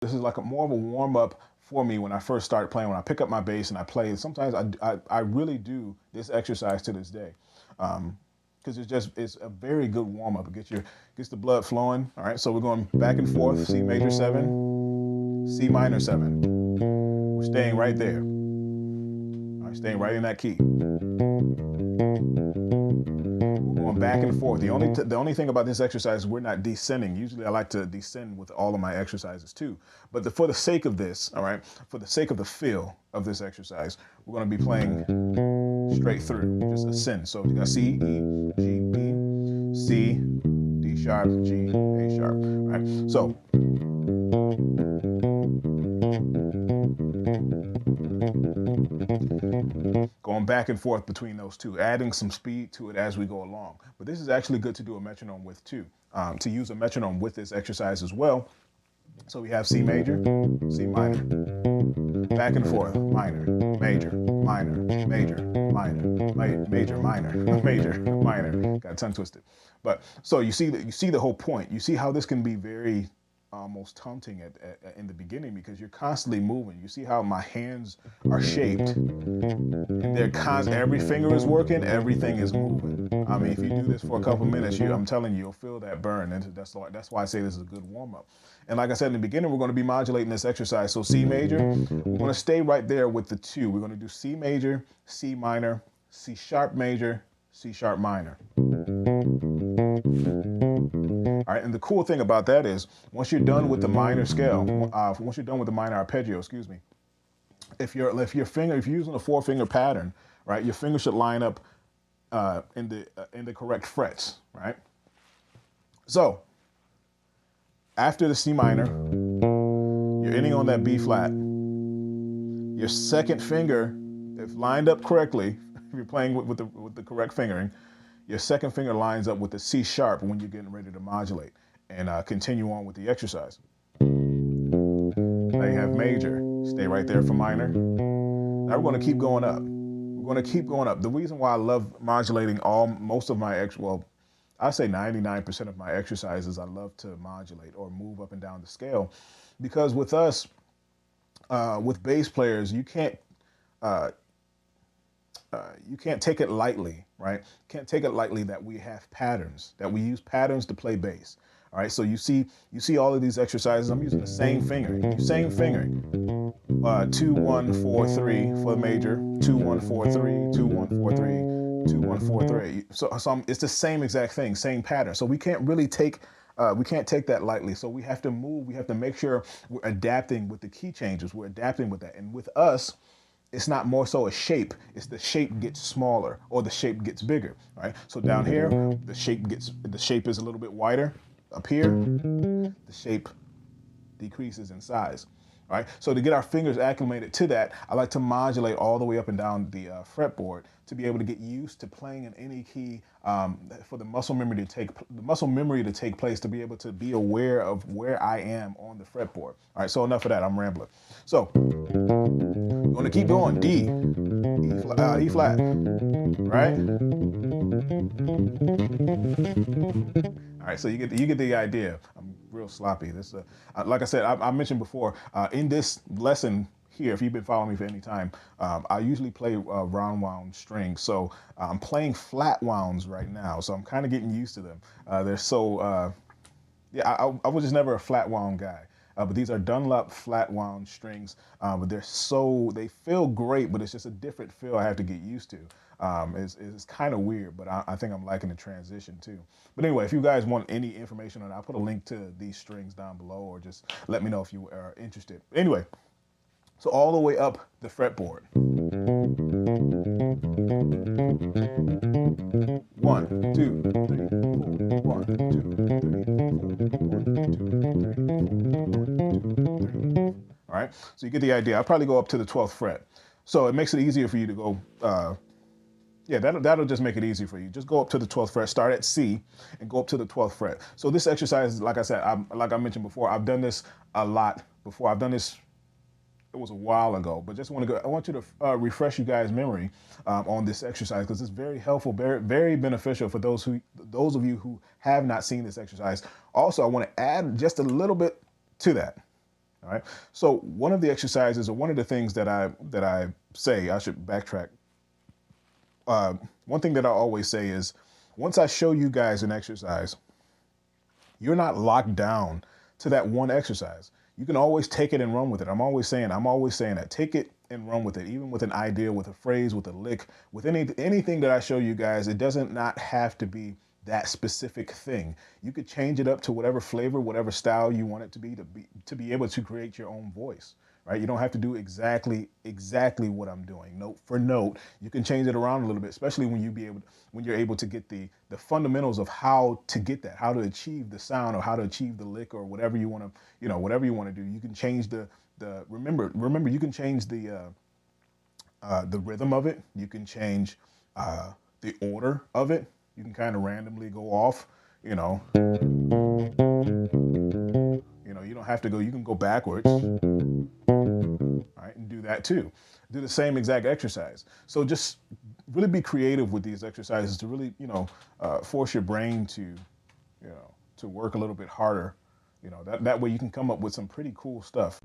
This is like more of a warm up for me when I first start playing. When I pick up my bass and I play, sometimes I really do this exercise to this day. Because it's a very good warm up. It gets the blood flowing. All right, so we're going back and forth. C major 7, C minor 7. We're staying right there. All right, staying right in that key. We're going back and forth. The only thing about this exercise is we're not descending. Usually I like to descend with all of my exercises too. But for the sake of this, all right, for the sake of the feel of this exercise, we're going to be playing straight through, just ascend. So you got C, E, G, B, C, D sharp, G, A sharp. All right, so going back and forth between those two, adding some speed to it as we go along. But this is actually good to do a metronome with too, to use a metronome with this exercise as well. So we have C major, C minor, back and forth, minor, major, minor, major, minor, major, minor, major, minor. Got tongue twisted. But so you see the whole point. You see how this can be very almost taunting in the beginning because you're constantly moving. You see how my hands are shaped, and every finger is working, everything is moving. I mean, if you do this for a couple minutes, I'm telling you, you'll feel that burn, and that's why I say this is a good warm up. And like I said in the beginning, we're going to be modulating this exercise. So C major, we're going to stay right there with the 2. We're going to do C major, C minor, C sharp major, C sharp minor. All right, and the cool thing about that is once you're done with the minor scale, once you're done with the minor arpeggio, excuse me, if you're using a 4-finger pattern, right, your fingers should line up in the correct frets, right? So after the C minor, you're ending on that B flat. Your second finger, if lined up correctly, if you're playing with the correct fingering, your second finger lines up with the C sharp when you're getting ready to modulate and continue on with the exercise. Now you have major. Stay right there for minor. Now we're going to keep going up. We're going to keep going up. The reason why I love modulating most of my I say 99% of my exercises I love to modulate or move up and down the scale, because with us, with bass players, you can't take it lightly, right? Can't take it lightly that we have patterns, that we use patterns to play bass. All right, so you see all of these exercises. I'm using the same fingering, 2 1 4 3 for the major, 2 1 4 3, 2 1 4 3, 2 1 4 3. So it's the same exact thing, same pattern. So we can't really take that lightly. So we have to move. We have to make sure we're adapting with the key changes. We're adapting with that, and with us, it's not more so a shape, it's the shape gets smaller or the shape gets bigger, right? So down here, the shape is a little bit wider. Up here, the shape decreases in size, right? So to get our fingers acclimated to that, I like to modulate all the way up and down the fretboard to be able to get used to playing in any key, for the muscle memory to take place, to be able to be aware of where I am on the fretboard. All right, so enough of that, I'm rambling. So I'm going to keep going. D, E flat, right? All right, so you get the idea. I'm real sloppy. This, like I said, I mentioned before, in this lesson here, if you've been following me for any time, I usually play round wound strings. So I'm playing flat wounds right now, so I'm kind of getting used to them. They're so, yeah, I was just never a flat wound guy. But these are Dunlop flat wound strings, but they feel great, but it's just a different feel I have to get used to. It's kind of weird, but I think I'm liking the transition too. But anyway, if you guys want any information on it, I'll put a link to these strings down below, or just let me know if you are interested. Anyway, so all the way up the fretboard. 1, 2, 3, 4. 1, 2, 3, 4. 1, 2, 3, 4. 1, 2, 3, 4. All right, so you get the idea. I'll probably go up to the 12th fret. So it makes it easier for you to go, yeah, that'll just make it easy for you. Just go up to the 12th fret, start at C, and go up to the 12th fret. So this exercise, like I said, like I mentioned before, I've done this a lot before. I've done this, it was a while ago, but I want you to refresh you guys' memory on this exercise, because it's very helpful, very, very beneficial for those of you who have not seen this exercise. Also, I want to add just a little bit to that. All right. So one of the exercises, or one of the things that I say, I should backtrack. One thing that I always say is, once I show you guys an exercise, you're not locked down to that one exercise. You can always take it and run with it. I'm always saying that. Take it and run with it, even with an idea, with a phrase, with a lick, with anything that I show you guys. It doesn't not have to be that specific thing. You could change it up to whatever flavor, whatever style you want it to be able to create your own voice. Right? You don't have to do exactly what I'm doing, note for note. You can change it around a little bit, especially when you're able to get the fundamentals of how to get that, how to achieve the sound, or how to achieve the lick, or whatever you want to, whatever you want to do. You can change remember you can change the rhythm of it. You can change the order of it. You can kind of randomly go off, you don't have to go, you can go backwards. All right, and do that too. Do the same exact exercise. So just really be creative with these exercises to really, force your brain to work a little bit harder. That way you can come up with some pretty cool stuff.